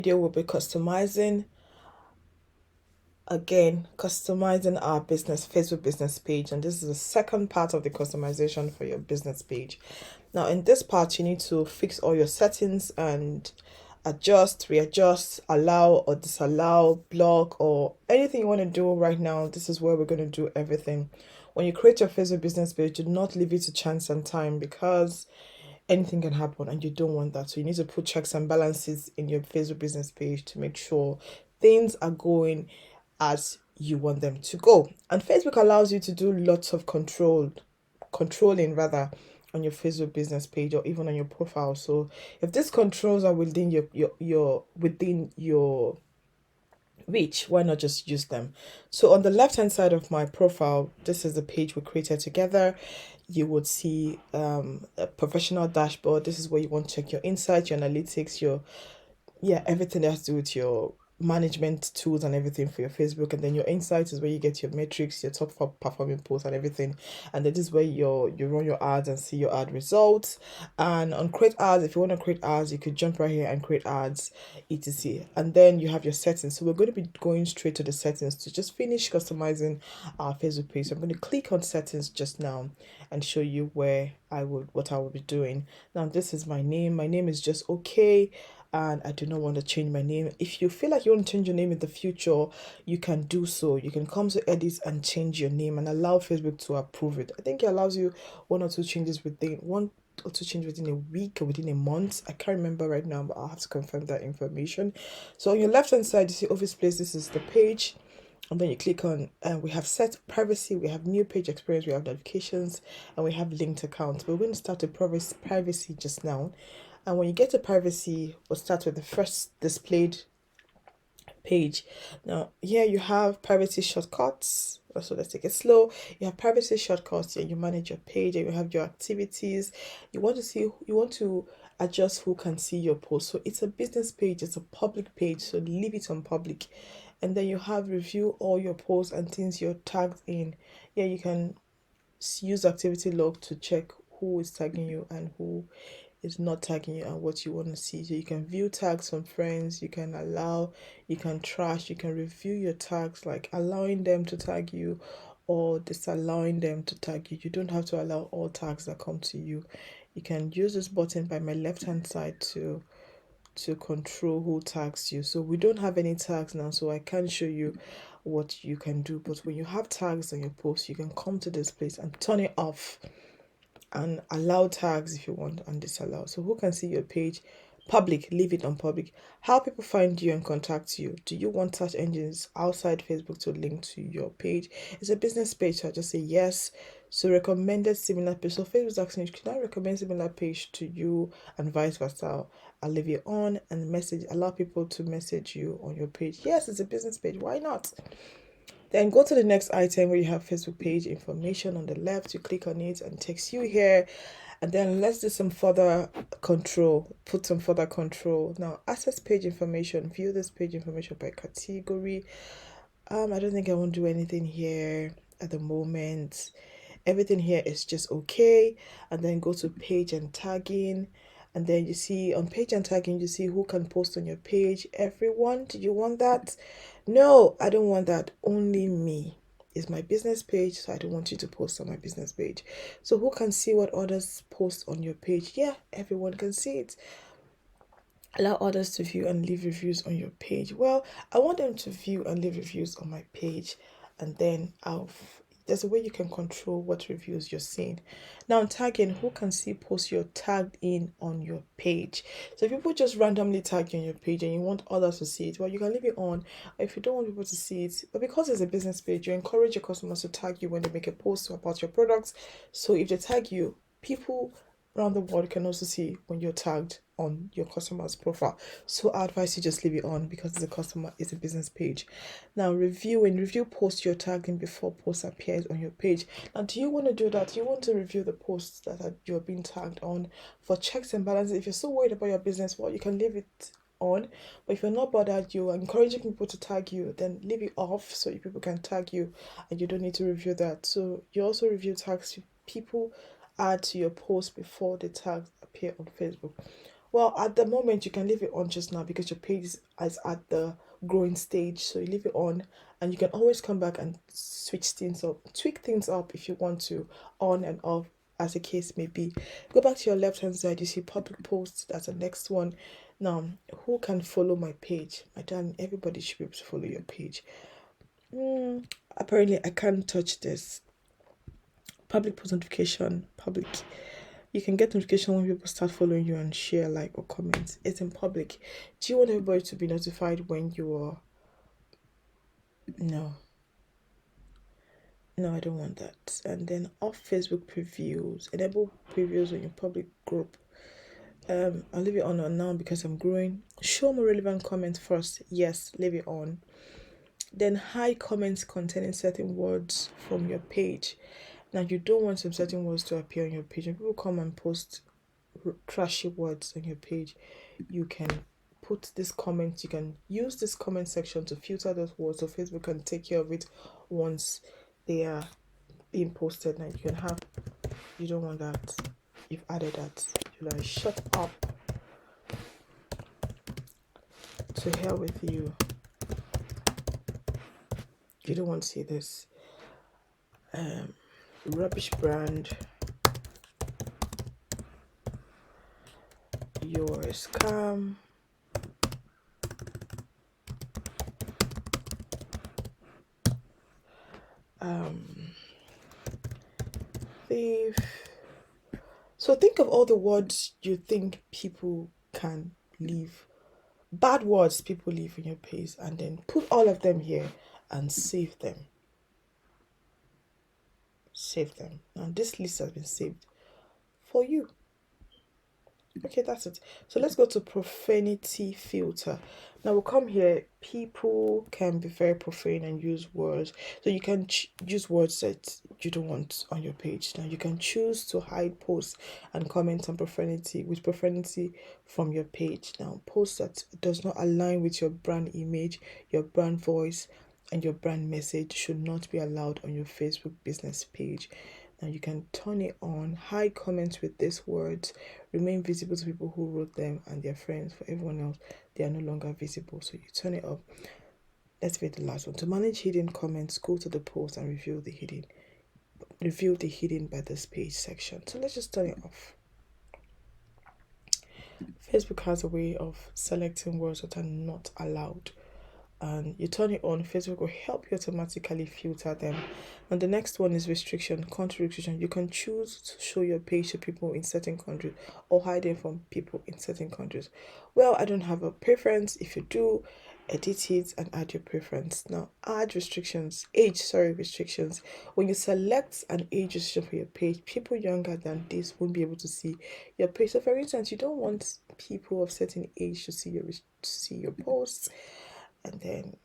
Video will be customizing our business Facebook business page, and this is the second part of the customization for your business page. Now in this part you need to fix all your settings and adjust, readjust, allow or disallow, block, or anything you want to do right now. This is where we're going to do everything. When you create your Facebook business page, do not leave it to chance and time, because anything can happen and you don't want that. So you need to put checks and balances in your Facebook business page to make sure things are going as you want them to go. And Facebook allows you to do lots of controlling rather on your Facebook business page or even on your profile. So if these controls are within your reach, why not just use them? So on the left hand side of my profile, this is the page we created together. You would see a professional dashboard. This is where you want to check your insights, your analytics, your everything that has to do with your management tools and everything for your Facebook. And then your insights is where you get your metrics, your top performing posts and everything. And then this is where you run your ads and see your ad results. And on create ads, if you want to create ads, you could jump right here and create ads, etc. And then you have your settings. So we're going to be going straight to the settings to just finish customizing our Facebook page. So I'm going to click on settings just now and show you what I would be doing. Now this is my name. My name is just okay, and I do not want to change my name. If you feel like you want to change your name in the future, you can do so. You can come to edit and change your name and allow Facebook to approve it. I think it allows you one or two changes within a week or within a month. I can't remember right now, but I'll have to confirm that information. So on your left hand side, you see office place. This is the page. And then you click on, and we have set privacy, we have new page experience, we have notifications, and we have linked accounts. We're going to start with privacy just now. And when you get to privacy, we'll start with the first displayed page. Now here you have privacy shortcuts. So let's take it slow. You have privacy shortcuts here. You manage your page and you have your activities. You want to adjust who can see your post. So it's a business page, it's a public page, so leave it on public. And then you have review all your posts and things you're tagged in. Yeah, you can use activity log to check who is tagging you and who is not tagging you and what you want to see. So you can view tags from friends, you can allow, you can trash, you can review your tags, like allowing them to tag you or disallowing them to tag you. You don't have to allow all tags that come to you. You can use this button by my left hand side to control who tags you. So we don't have any tags now, so I can't show you what you can do. But when you have tags on your post, you can come to this place and turn it off and allow tags if you want and disallow. So who can see your page? Public, leave it on public. How people find you and contact you. Do you want search engines outside Facebook to link to your page? It's a business page, so I just say yes. So recommended similar page. So Facebook's asking you, can I recommend similar page to you and vice versa? I'll leave it on and allow people to message you on your page. Yes, it's a business page. Why not? Then go to the next item where you have Facebook page information on the left. You click on it and it takes you here. And then let's do some further control. Put some further control. Now, access page information. View this page information by category. I don't think I want to do anything here at the moment. Everything here is just okay. And then go to page and tagging. And then you see on page and tagging, you see who can post on your page. Everyone, do you want that? No, I don't want that. Only me. Is my business page, so I don't want you to post on my business page. So who can see what others post on your page? Yeah, everyone can see it. Allow others to view and leave reviews on your page. Well, I want them to view and leave reviews on my page, and then there's a way you can control what reviews you're seeing. Now, tagging, who can see posts you're tagged in on your page? So if people just randomly tag you on your page and you want others to see it, well, you can leave it on. If you don't want people to see it, but because it's a business page, you encourage your customers to tag you when they make a post about your products. So if they tag you, people around the world can also see when you're tagged on your customer's profile. So I advise you just leave it on because it's a business page. Now, review posts you're tagged in before post appears on your page. Now, do you want to do that? Do you want to review the posts that you're being tagged on for checks and balances? If you're so worried about your business, well, you can leave it on. But if you're not bothered, you're encouraging people to tag you, then leave it off so people can tag you and you don't need to review that. So you also review tags people add to your post before the tags appear on Facebook. Well, at the moment, you can leave it on just now because your page is at the growing stage. So you leave it on, and you can always come back and switch things up, tweak things up if you want to, on and off, as the case may be. Go back to your left hand side, you see public posts. That's the next one. Now, who can follow my page? My darling, everybody should be able to follow your page. Apparently, I can't touch this. Public post notification, public. You can get notification when people start following you and share, like, or comment. It's in public. Do you want everybody to be notified when you are? No. No, I don't want that. And then off Facebook previews. Enable previews on your public group. I'll leave it on now because I'm growing. Show more relevant comments first. Yes, leave it on. Then hide comments containing certain words from your page. Now you don't want some certain words to appear on your page. When people come and post trashy words on your page, you can put this comment. You can use this comment section to filter those words, so Facebook can take care of it once they are being posted. Now you don't want that. You've added that. You're like, shut up. To hell with you. You don't want to see this. Rubbish brand. You're a scam. Thief. So think of all the words you think people can leave. Bad words people leave in your page, and then put all of them here and save them. Save them. And this list has been saved for you. Okay, that's it. So let's go to profanity filter. Now we'll come here. People can be very profane and use words. So you can use words that you don't want on your page. Now you can choose to hide posts and comments on profanity from your page. Now posts that does not align with your brand image, your brand voice, and your brand message should not be allowed on your Facebook business page. Now you can turn it on. Hide comments with these words remain visible to people who wrote them and their friends. For everyone else, they are no longer visible. So you turn it up. Let's read the last one. To manage hidden comments, go to the post and reveal the hidden by this page section. So let's just turn it off. Facebook has a way of selecting words that are not allowed, and you turn it on. Facebook will help you automatically filter them. And the next one is restriction, country restriction. You can choose to show your page to people in certain countries or hide it from people in certain countries. Well, I don't have a preference. If you do, edit it and add your preference. Now add restrictions, restrictions. When you select an age restriction for your page, people younger than this won't be able to see your page. So for instance, you don't want people of certain age to see your posts. And then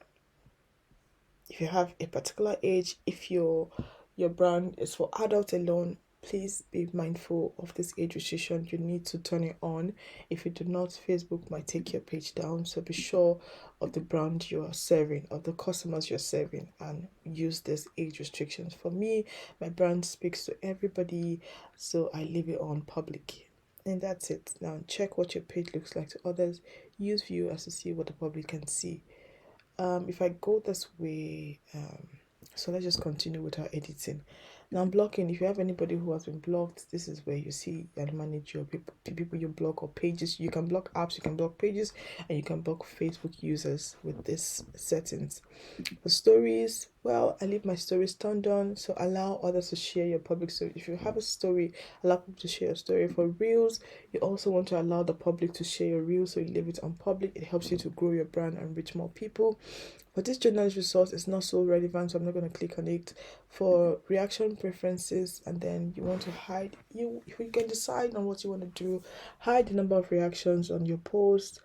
if you have a particular age, if your brand is for adults alone, please be mindful of this age restriction. You need to turn it on. If you do not, Facebook might take your page down. So be sure of the brand you are serving, of the customers you're serving, and use this age restrictions. For me, my brand speaks to everybody, so I leave it on public. And that's it. Now check what your page looks like to others. Use view as to see what the public can see. If I go this way, so let's just continue with our editing. Now blocking. If you have anybody who has been blocked, this is where you see and manage your people you block or pages. You can block apps, you can block pages, and you can block Facebook users with this settings. For stories, well, I leave my stories turned on, so allow others to share your public story. If you have a story, allow people to share your story. For reels, you also want to allow the public to share your reels, so you leave it on public. It helps you to grow your brand and reach more people. For this journalist resource, it's not so relevant, so I'm not going to click on it. For reaction preferences, and then you want to hide, you can decide on what you want to do. Hide the number of reactions on your post,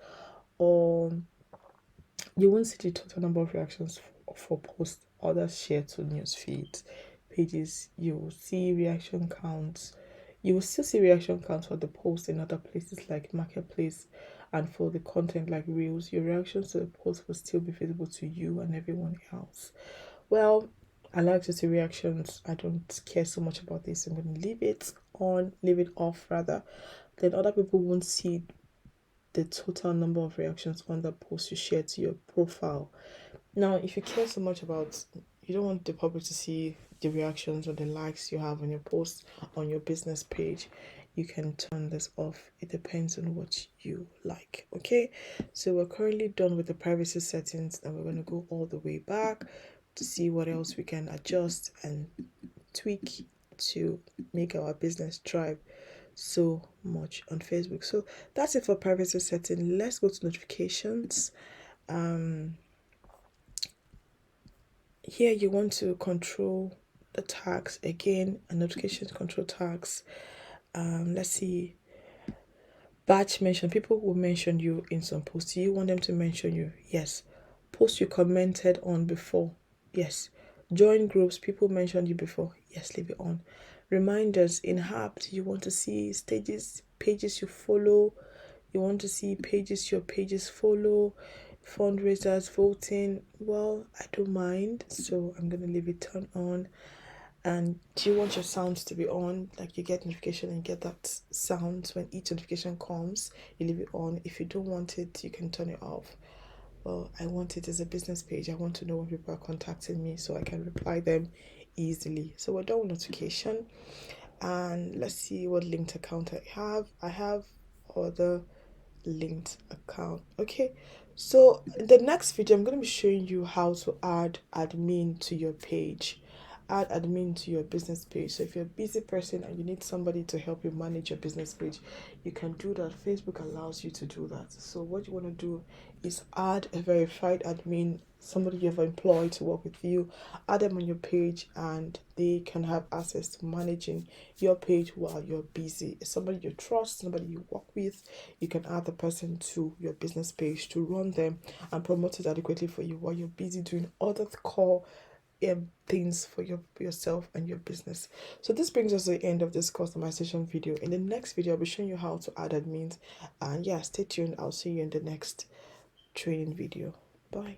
or you won't see the total number of reactions for posts others share to news feeds pages. You will see reaction counts. You will still see reaction counts for the post in other places like marketplace, and for the content like reels, your reactions to the post will still be visible to you and everyone else. Well, I like to see reactions. I don't care so much about this. I'm going to leave it on, leave it off rather. Then other people won't see the total number of reactions on the post you share to your profile. Now, if you care so much about, you don't want the public to see the reactions or the likes you have on your post on your business page, you can turn this off. It depends on what you like. Okay, so we're currently done with the privacy settings, and we're going to go all the way back to see what else we can adjust and tweak to make our business thrive so much on Facebook. So that's it for privacy setting. Let's go to notifications. Here you want to control the tags again, and notifications control tags. Let's see, batch mention. People will mention you in some posts. Do you want them to mention you? Yes. Post you commented on before? Yes. Join groups. People mentioned you before? Yes, leave it on. Reminders in Happed. You want to see stages, pages you follow. You want to see pages your pages follow. Fundraisers, voting. Well, I don't mind, so I'm gonna leave it turned on. And do you want your sounds to be on? Like you get notification and get that sound when each notification comes, you leave it on. If you don't want it, you can turn it off. Well, I want it as a business page. I want to know when people are contacting me so I can reply them easily. So we're done with notification. And let's see what linked account I have. I have other linked account. Okay, so in the next video I'm going to be showing you how to add admin to your page, add admin to your business page. So if you're a busy person and you need somebody to help you manage your business page, you can do that. Facebook allows you to do that. So what you want to do is add a verified admin, somebody you've employed to work with you, add them on your page, and they can have access to managing your page while you're busy. It's somebody you trust, somebody you work with. You can add the person to your business page to run them and promote it adequately for you while you're busy doing other core things for yourself and your business. So this brings us to the end of this customization video. In the next video, I'll be showing you how to add admins, and yeah, stay tuned. I'll see you in the next training video. Bye.